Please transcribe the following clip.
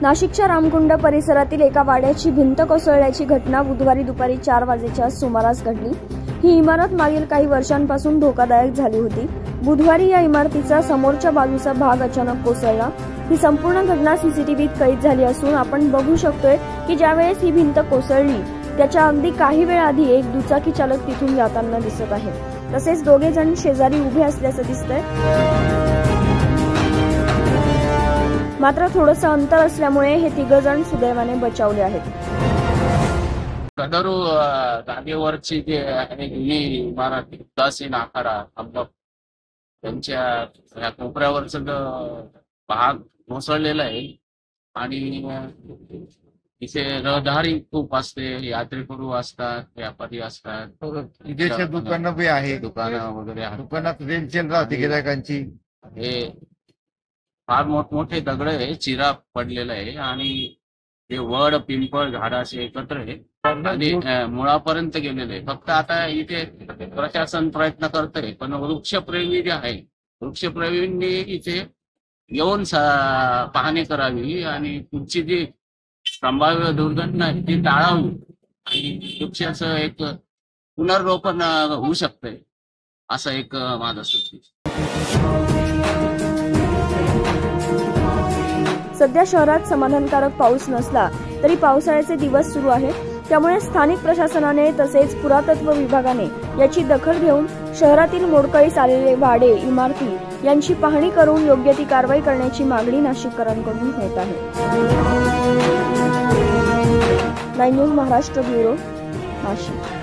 नाशिकच्या रामकुंड परिसरातील एका वाड्याची भिंत कोसळल्याची घटना बुधवारी दुपारी 4 वाजेच्या सुमारास घडली। ही इमारत मागील काही वर्षांपासून धोकादायक झाली होती। बुधवारी या इमारतीचा समोरच्या बाजूचा भाग अचानक कोसळला। ही संपूर्ण घटना सीसीटीव्हीत कैद झाली असून आपण बघू शकतोय की ज्यावेळेस ही भिंत कोसळली त्याच्या अगदी काही वेळ आधी एक दुचाकी चालक तिथून जाताना दिसत आहे। तसेच दोघे जण शेजारी उभे असल्याचं दिसतंय। मात्र थोडंसं अंतर असल्यामुळे हे तिघ जण सुदैवाने बचावले आहेत। कदरू जागेवरची जे आहे जुनी इमारत उदासीन आखाडा त्यांच्या कोपऱ्यावरचा भाग कोसळलेला आहे आणि इथे रहदारी खूप असते, यात्रेकरू असतात, व्यापारी असतात, विदेशी दुकानं बी आहे, दुकानं वगैरे दुकानात रेलचेल राहते गिरायकांची। हे फार मोठमोठे दगड आहे, चिरा पडलेला आहे आणि ते वड पिंपळ झाड असे एकत्र आहे आणि मुळापर्यंत गेलेले आहे। फक्त आता इथे प्रशासन प्रयत्न करतंय, पण वृक्षप्रेमी जे आहे वृक्षप्रेमींनी इथे येऊन पाहणी करावी आणि पुढची जी संभाव्य दुर्घटना आहे ती टाळावी आणि वृक्षाचं एक पुनर्रोपण होऊ शकतंय असं एक माझं सूचित। सध्या शहरात समाधानकारक पाऊस नसला तरी पावसाळ्याचे दिवस सुरू आहेत, त्यामुळे स्थानिक प्रशासनाने तसेच पुरातत्व विभागाने याची दखल घेऊन शहरातील मोडकळीस आलेले वाडे, इमारती यांची पाहणी करून योग्य ती कारवाई करण्याची मागणी नाशिककरांकडून होत आहे। 9 न्यूज महाराष्ट्र ब्युरो, नाशिक।